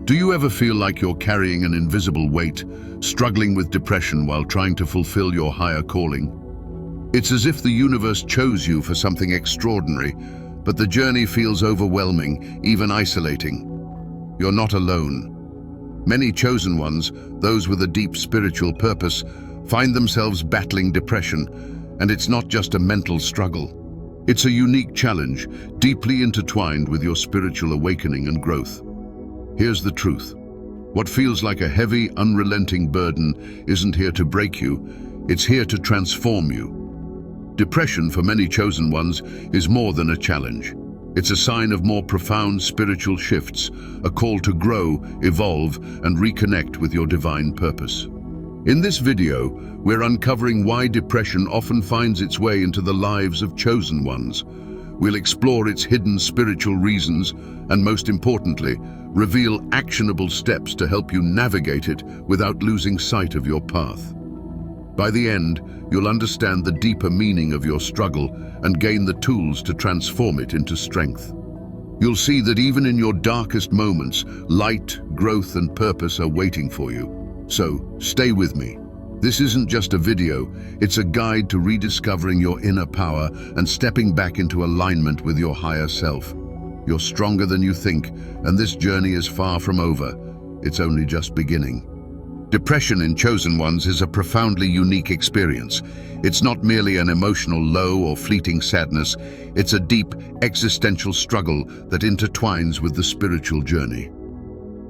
Do you ever feel like you're carrying an invisible weight, struggling with depression while trying to fulfill your higher calling? It's as if the universe chose you for something extraordinary, but the journey feels overwhelming, even isolating. You're not alone. Many chosen ones, those with a deep spiritual purpose, find themselves battling depression, and it's not just a mental struggle. It's a unique challenge, deeply intertwined with your spiritual awakening and growth. Here's the truth. What feels like a heavy, unrelenting burden isn't here to break you, it's here to transform you. Depression, for many chosen ones, is more than a challenge. It's a sign of more profound spiritual shifts, a call to grow, evolve, and reconnect with your divine purpose. In this video, we're uncovering why depression often finds its way into the lives of chosen ones. We'll explore its hidden spiritual reasons and, most importantly, reveal actionable steps to help you navigate it without losing sight of your path. By the end, you'll understand the deeper meaning of your struggle and gain the tools to transform it into strength. You'll see that even in your darkest moments, light, growth, and purpose are waiting for you. So, stay with me. This isn't just a video, it's a guide to rediscovering your inner power and stepping back into alignment with your higher self. You're stronger than you think, and this journey is far from over. It's only just beginning. Depression in chosen ones is a profoundly unique experience. It's not merely an emotional low or fleeting sadness, it's a deep, existential struggle that intertwines with the spiritual journey.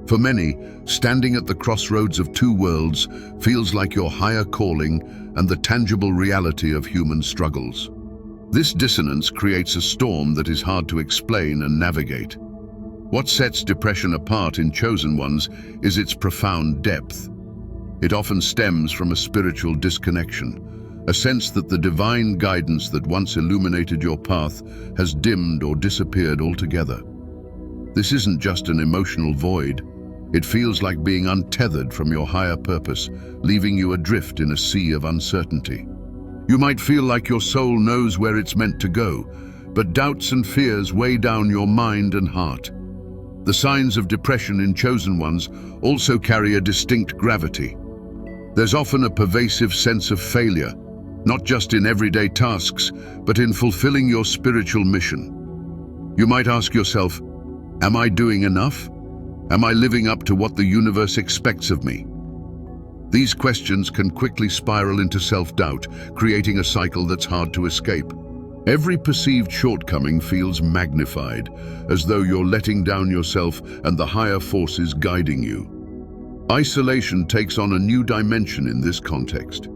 For many, standing at the crossroads of two worlds feels like your higher calling and the tangible reality of human struggles. This dissonance creates a storm that is hard to explain and navigate. What sets depression apart in chosen ones is its profound depth. It often stems from a spiritual disconnection, a sense that the divine guidance that once illuminated your path has dimmed or disappeared altogether. This isn't just an emotional void. It feels like being untethered from your higher purpose, leaving you adrift in a sea of uncertainty. You might feel like your soul knows where it's meant to go, but doubts and fears weigh down your mind and heart. The signs of depression in chosen ones also carry a distinct gravity. There's often a pervasive sense of failure, not just in everyday tasks, but in fulfilling your spiritual mission. You might ask yourself, am I doing enough? Am I living up to what the universe expects of me? These questions can quickly spiral into self-doubt, creating a cycle that's hard to escape. Every perceived shortcoming feels magnified, as though you're letting down yourself and the higher forces guiding you. Isolation takes on a new dimension in this context.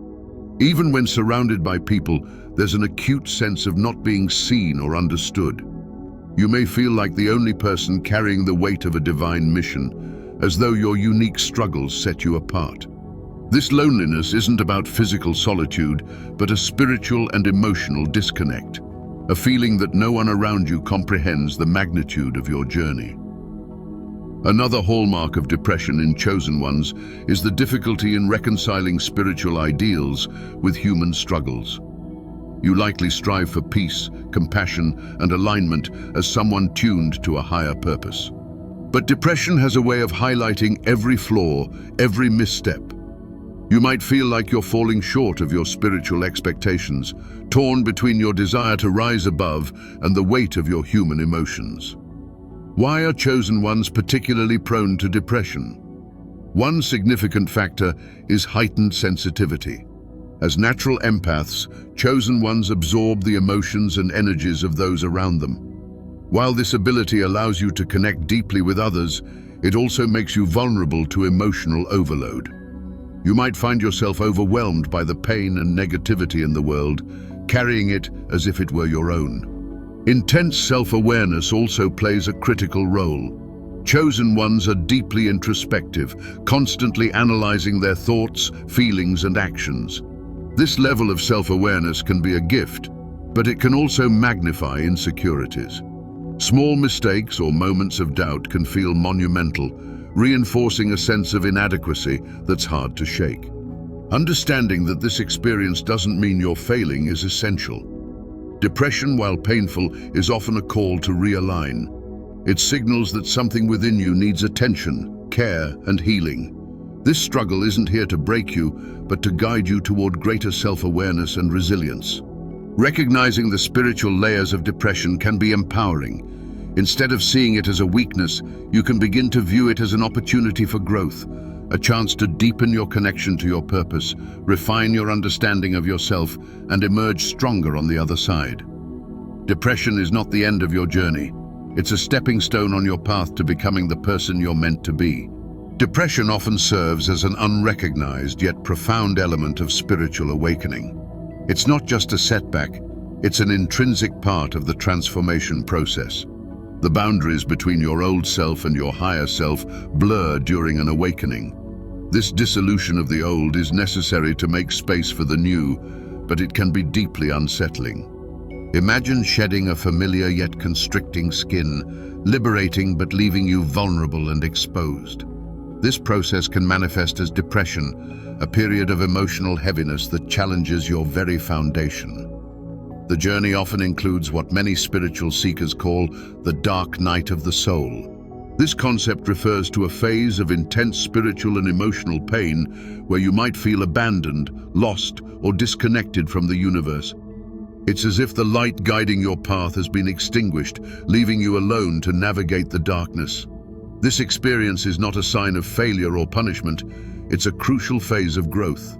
Even when surrounded by people, there's an acute sense of not being seen or understood. You may feel like the only person carrying the weight of a divine mission, as though your unique struggles set you apart. This loneliness isn't about physical solitude, but a spiritual and emotional disconnect, a feeling that no one around you comprehends the magnitude of your journey. Another hallmark of depression in chosen ones is the difficulty in reconciling spiritual ideals with human struggles. You likely strive for peace, compassion, and alignment as someone tuned to a higher purpose. But depression has a way of highlighting every flaw, every misstep. You might feel like you're falling short of your spiritual expectations, torn between your desire to rise above and the weight of your human emotions. Why are chosen ones particularly prone to depression? One significant factor is heightened sensitivity. As natural empaths, chosen ones absorb the emotions and energies of those around them. While this ability allows you to connect deeply with others, it also makes you vulnerable to emotional overload. You might find yourself overwhelmed by the pain and negativity in the world, carrying it as if it were your own. Intense self-awareness also plays a critical role. Chosen ones are deeply introspective, constantly analyzing their thoughts, feelings, and actions. This level of self-awareness can be a gift, but it can also magnify insecurities. Small mistakes or moments of doubt can feel monumental, reinforcing a sense of inadequacy that's hard to shake. Understanding that this experience doesn't mean you're failing is essential. Depression, while painful, is often a call to realign. It signals that something within you needs attention, care, and healing. This struggle isn't here to break you, but to guide you toward greater self-awareness and resilience. Recognizing the spiritual layers of depression can be empowering. Instead of seeing it as a weakness, you can begin to view it as an opportunity for growth, a chance to deepen your connection to your purpose, refine your understanding of yourself, and emerge stronger on the other side. Depression is not the end of your journey. It's a stepping stone on your path to becoming the person you're meant to be. Depression often serves as an unrecognized yet profound element of spiritual awakening. It's not just a setback, it's an intrinsic part of the transformation process. The boundaries between your old self and your higher self blur during an awakening. This dissolution of the old is necessary to make space for the new, but it can be deeply unsettling. Imagine shedding a familiar yet constricting skin, liberating but leaving you vulnerable and exposed. This process can manifest as depression, a period of emotional heaviness that challenges your very foundation. The journey often includes what many spiritual seekers call the dark night of the soul. This concept refers to a phase of intense spiritual and emotional pain where you might feel abandoned, lost, or disconnected from the universe. It's as if the light guiding your path has been extinguished, leaving you alone to navigate the darkness. This experience is not a sign of failure or punishment, it's a crucial phase of growth.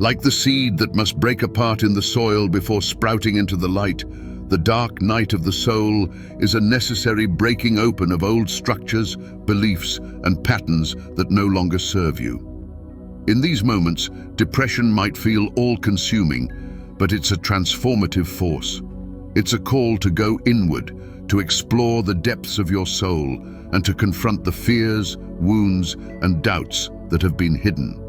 Like the seed that must break apart in the soil before sprouting into the light, the dark night of the soul is a necessary breaking open of old structures, beliefs, and patterns that no longer serve you. In these moments, depression might feel all-consuming, but it's a transformative force. It's a call to go inward, to explore the depths of your soul, and to confront the fears, wounds, and doubts that have been hidden.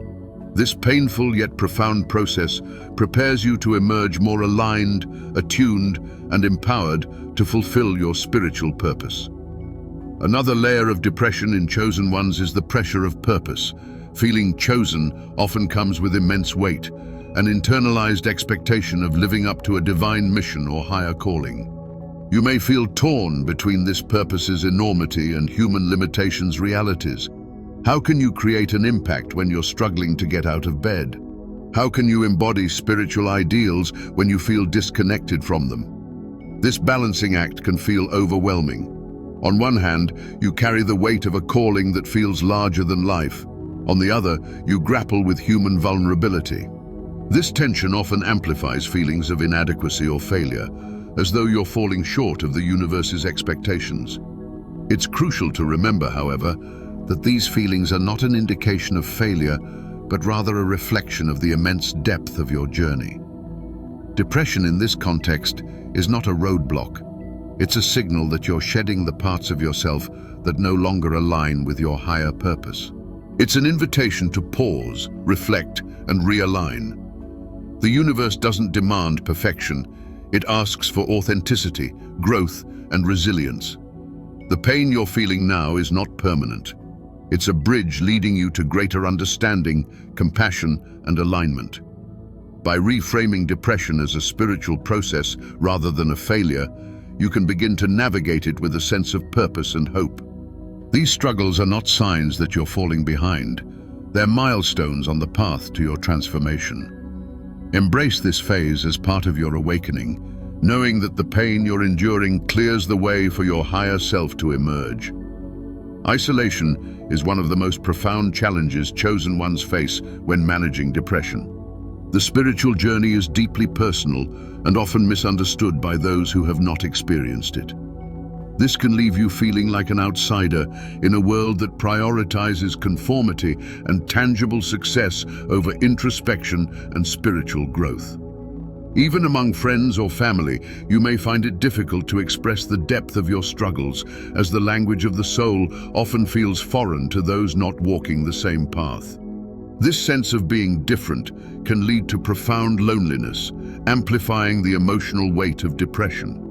This painful yet profound process prepares you to emerge more aligned, attuned, and empowered to fulfill your spiritual purpose. Another layer of depression in chosen ones is the pressure of purpose. Feeling chosen often comes with immense weight, an internalized expectation of living up to a divine mission or higher calling. You may feel torn between this purpose's enormity and human limitations' realities. How can you create an impact when you're struggling to get out of bed? How can you embody spiritual ideals when you feel disconnected from them? This balancing act can feel overwhelming. On one hand, you carry the weight of a calling that feels larger than life. On the other, you grapple with human vulnerability. This tension often amplifies feelings of inadequacy or failure, as though you're falling short of the universe's expectations. It's crucial to remember, however, that these feelings are not an indication of failure, but rather a reflection of the immense depth of your journey. Depression in this context is not a roadblock. It's a signal that you're shedding the parts of yourself that no longer align with your higher purpose. It's an invitation to pause, reflect, and realign. The universe doesn't demand perfection. It asks for authenticity, growth, and resilience. The pain you're feeling now is not permanent. It's a bridge leading you to greater understanding, compassion, and alignment. By reframing depression as a spiritual process rather than a failure, you can begin to navigate it with a sense of purpose and hope. These struggles are not signs that you're falling behind. They're milestones on the path to your transformation. Embrace this phase as part of your awakening, knowing that the pain you're enduring clears the way for your higher self to emerge. Isolation is one of the most profound challenges chosen ones face when managing depression. The spiritual journey is deeply personal and often misunderstood by those who have not experienced it. This can leave you feeling like an outsider in a world that prioritizes conformity and tangible success over introspection and spiritual growth. Even among friends or family, you may find it difficult to express the depth of your struggles, as the language of the soul often feels foreign to those not walking the same path. This sense of being different can lead to profound loneliness, amplifying the emotional weight of depression.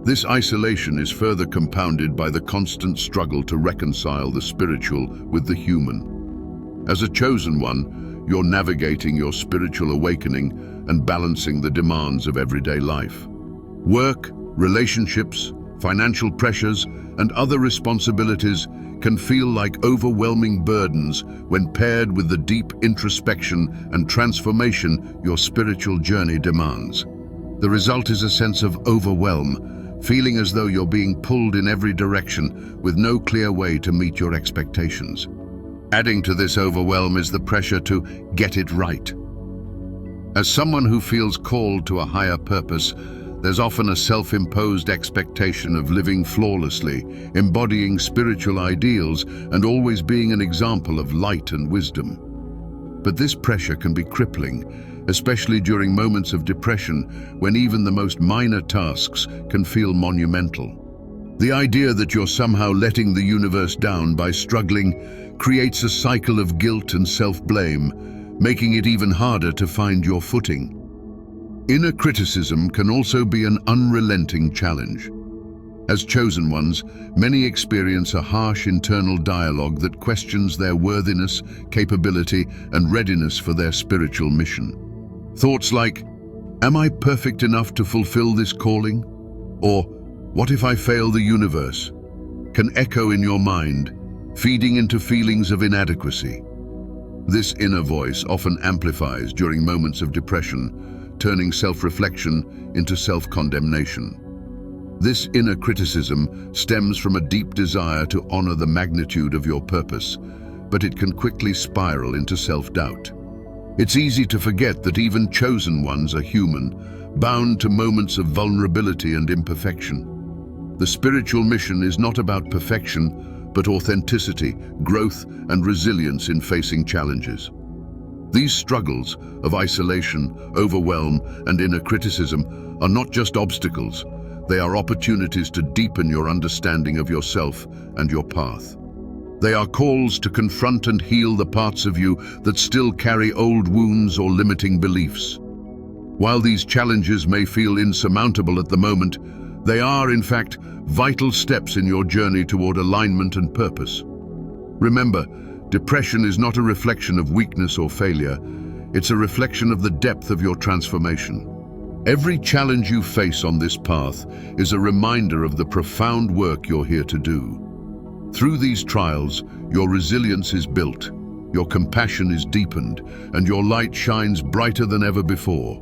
This isolation is further compounded by the constant struggle to reconcile the spiritual with the human. As a chosen one, you're navigating your spiritual awakening and balancing the demands of everyday life. Work, relationships, financial pressures, and other responsibilities can feel like overwhelming burdens when paired with the deep introspection and transformation your spiritual journey demands. The result is a sense of overwhelm, feeling as though you're being pulled in every direction with no clear way to meet your expectations. Adding to this overwhelm is the pressure to get it right. As someone who feels called to a higher purpose, there's often a self-imposed expectation of living flawlessly, embodying spiritual ideals, and always being an example of light and wisdom. But this pressure can be crippling, especially during moments of depression when even the most minor tasks can feel monumental. The idea that you're somehow letting the universe down by struggling creates a cycle of guilt and self-blame, making it even harder to find your footing. Inner criticism can also be an unrelenting challenge. As chosen ones, many experience a harsh internal dialogue that questions their worthiness, capability, and readiness for their spiritual mission. Thoughts like, "Am I perfect enough to fulfill this calling?" Or, "What if I fail the universe?" can echo in your mind, feeding into feelings of inadequacy. This inner voice often amplifies during moments of depression, turning self-reflection into self-condemnation. This inner criticism stems from a deep desire to honor the magnitude of your purpose, but it can quickly spiral into self-doubt. It's easy to forget that even chosen ones are human, bound to moments of vulnerability and imperfection. The spiritual mission is not about perfection, but authenticity, growth, and resilience in facing challenges. These struggles of isolation, overwhelm, and inner criticism are not just obstacles. They are opportunities to deepen your understanding of yourself and your path. They are calls to confront and heal the parts of you that still carry old wounds or limiting beliefs. While these challenges may feel insurmountable at the moment, they are, in fact, vital steps in your journey toward alignment and purpose. Remember, depression is not a reflection of weakness or failure. It's a reflection of the depth of your transformation. Every challenge you face on this path is a reminder of the profound work you're here to do. Through these trials, your resilience is built, your compassion is deepened, and your light shines brighter than ever before.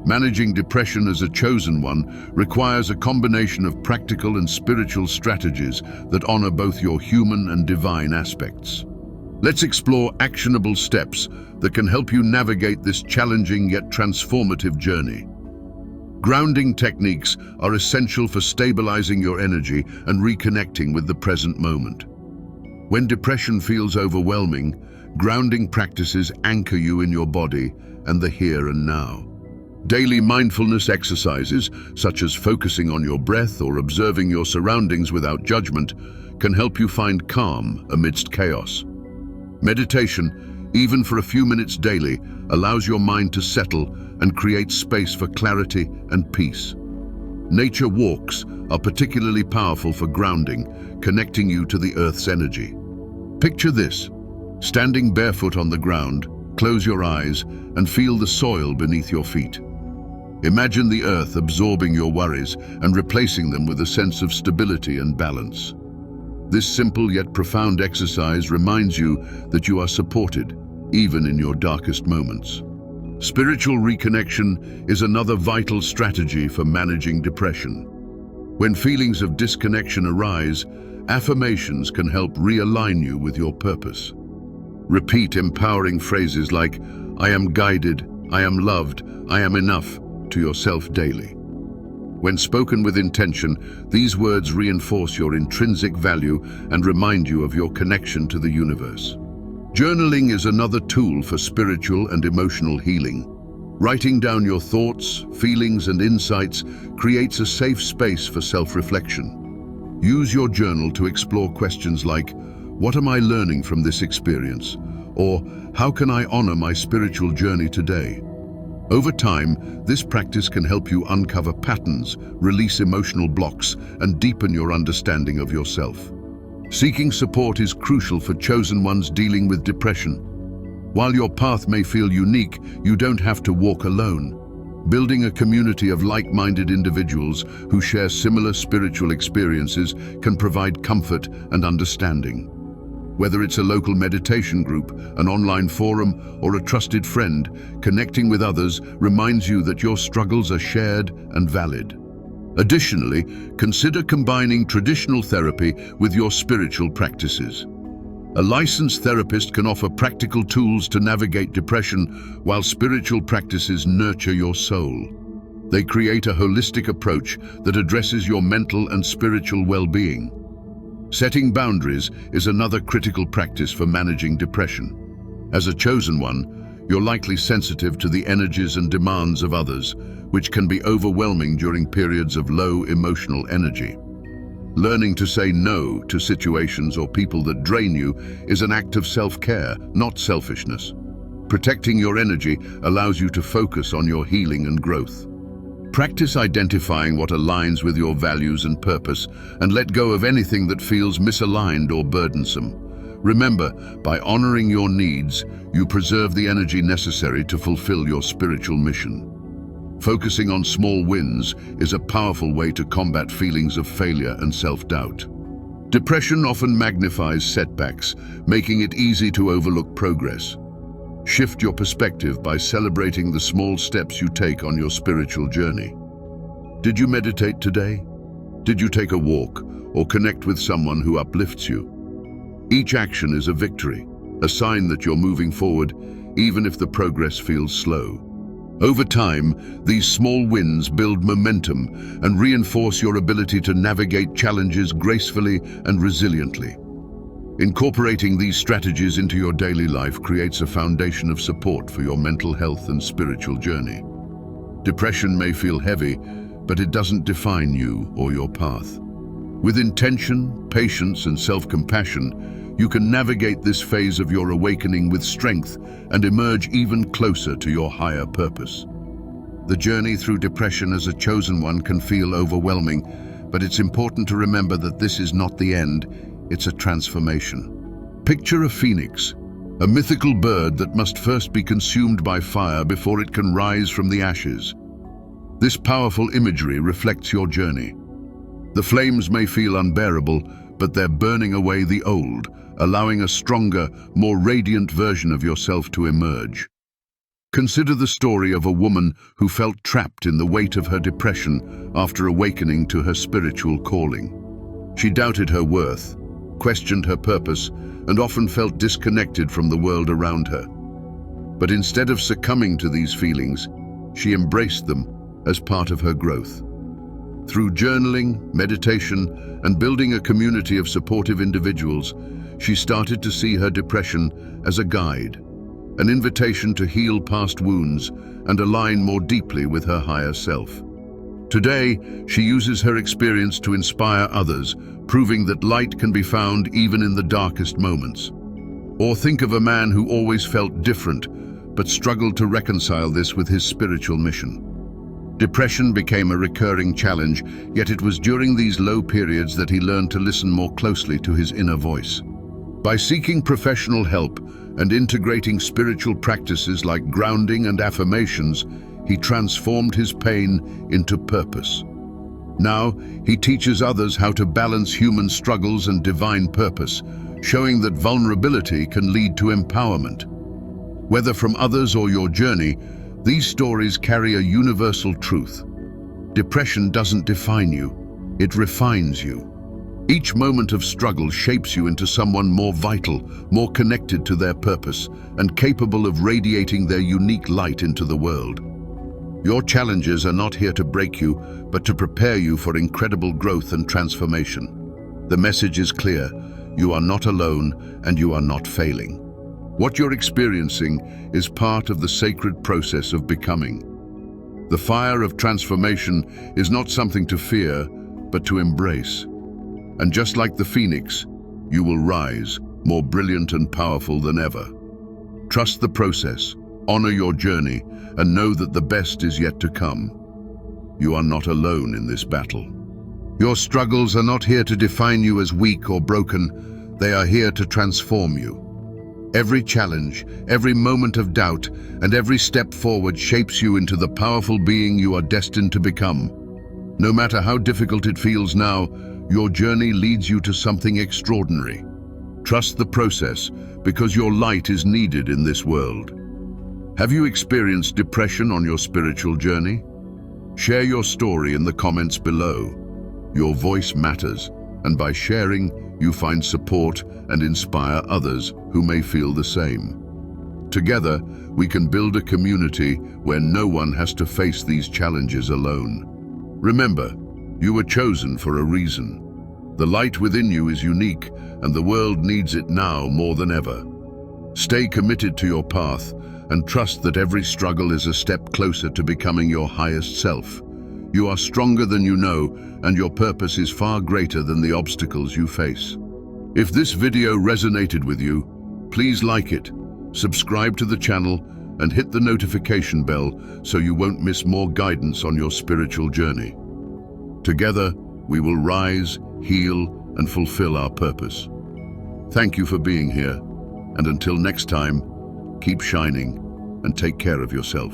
Managing depression as a chosen one requires a combination of practical and spiritual strategies that honor both your human and divine aspects. Let's explore actionable steps that can help you navigate this challenging yet transformative journey. Grounding techniques are essential for stabilizing your energy and reconnecting with the present moment. When depression feels overwhelming, grounding practices anchor you in your body and the here and now. Daily mindfulness exercises, such as focusing on your breath or observing your surroundings without judgment, can help you find calm amidst chaos. Meditation, even for a few minutes daily, allows your mind to settle and create space for clarity and peace. Nature walks are particularly powerful for grounding, connecting you to the Earth's energy. Picture this: standing barefoot on the ground, close your eyes and feel the soil beneath your feet. Imagine the earth absorbing your worries and replacing them with a sense of stability and balance. This simple yet profound exercise reminds you that you are supported, even in your darkest moments. Spiritual reconnection is another vital strategy for managing depression. When feelings of disconnection arise, affirmations can help realign you with your purpose. Repeat empowering phrases like, "I am guided, I am loved, I am enough," to yourself daily. When spoken with intention, these words reinforce your intrinsic value and remind you of your connection to the universe. Journaling is another tool for spiritual and emotional healing. Writing down your thoughts, feelings, and insights creates a safe space for self-reflection. Use your journal to explore questions like, "What am I learning from this experience?" Or, "How can I honor my spiritual journey today?" Over time, this practice can help you uncover patterns, release emotional blocks, and deepen your understanding of yourself. Seeking support is crucial for chosen ones dealing with depression. While your path may feel unique, you don't have to walk alone. Building a community of like-minded individuals who share similar spiritual experiences can provide comfort and understanding. Whether it's a local meditation group, an online forum, or a trusted friend, connecting with others reminds you that your struggles are shared and valid. Additionally, consider combining traditional therapy with your spiritual practices. A licensed therapist can offer practical tools to navigate depression, while spiritual practices nurture your soul. They create a holistic approach that addresses your mental and spiritual well-being. Setting boundaries is another critical practice for managing depression. As a chosen one, you're likely sensitive to the energies and demands of others, which can be overwhelming during periods of low emotional energy. Learning to say no to situations or people that drain you is an act of self-care, not selfishness. Protecting your energy allows you to focus on your healing and growth. Practice identifying what aligns with your values and purpose, and let go of anything that feels misaligned or burdensome. Remember, by honoring your needs, you preserve the energy necessary to fulfill your spiritual mission. Focusing on small wins is a powerful way to combat feelings of failure and self-doubt. Depression often magnifies setbacks, making it easy to overlook progress. Shift your perspective by celebrating the small steps you take on your spiritual journey. Did you meditate today? Did you take a walk or connect with someone who uplifts you? Each action is a victory, a sign that you're moving forward, even if the progress feels slow. Over time, these small wins build momentum and reinforce your ability to navigate challenges gracefully and resiliently. Incorporating these strategies into your daily life creates a foundation of support for your mental health and spiritual journey. Depression may feel heavy, but it doesn't define you or your path. With intention, patience, and self-compassion, you can navigate this phase of your awakening with strength and emerge even closer to your higher purpose. The journey through depression as a chosen one can feel overwhelming, but it's important to remember that this is not the end, it's a transformation. Picture a phoenix, a mythical bird that must first be consumed by fire before it can rise from the ashes. This powerful imagery reflects your journey. The flames may feel unbearable, but they're burning away the old, allowing a stronger, more radiant version of yourself to emerge. Consider the story of a woman who felt trapped in the weight of her depression after awakening to her spiritual calling. She doubted her worth, questioned her purpose, and often felt disconnected from the world around her. But instead of succumbing to these feelings, she embraced them as part of her growth. Through journaling, meditation, and building a community of supportive individuals, she started to see her depression as a guide, an invitation to heal past wounds and align more deeply with her higher self. Today, she uses her experience to inspire others, proving that light can be found even in the darkest moments. Or think of a man who always felt different, but struggled to reconcile this with his spiritual mission. Depression became a recurring challenge, yet it was during these low periods that he learned to listen more closely to his inner voice. By seeking professional help and integrating spiritual practices like grounding and affirmations, he transformed his pain into purpose. Now, he teaches others how to balance human struggles and divine purpose, showing that vulnerability can lead to empowerment. Whether from others or your journey, these stories carry a universal truth. Depression doesn't define you, it refines you. Each moment of struggle shapes you into someone more vital, more connected to their purpose, and capable of radiating their unique light into the world. Your challenges are not here to break you, but to prepare you for incredible growth and transformation. The message is clear: you are not alone and you are not failing. What you're experiencing is part of the sacred process of becoming. The fire of transformation is not something to fear, but to embrace. And just like the phoenix, you will rise, more brilliant and powerful than ever. Trust the process, honor your journey, and know that the best is yet to come. You are not alone in this battle. Your struggles are not here to define you as weak or broken. They are here to transform you. Every challenge, every moment of doubt, and every step forward shapes you into the powerful being you are destined to become. No matter how difficult it feels now, your journey leads you to something extraordinary. Trust the process, because your light is needed in this world. Have you experienced depression on your spiritual journey? Share your story in the comments below. Your voice matters, and by sharing, you find support and inspire others who may feel the same. Together, we can build a community where no one has to face these challenges alone. Remember, you were chosen for a reason. The light within you is unique, and the world needs it now more than ever. Stay committed to your path and trust that every struggle is a step closer to becoming your highest self. You are stronger than you know, and your purpose is far greater than the obstacles you face. If this video resonated with you, please like it, subscribe to the channel, and hit the notification bell so you won't miss more guidance on your spiritual journey. Together, we will rise, heal, and fulfill our purpose. Thank you for being here, and until next time, keep shining and take care of yourself.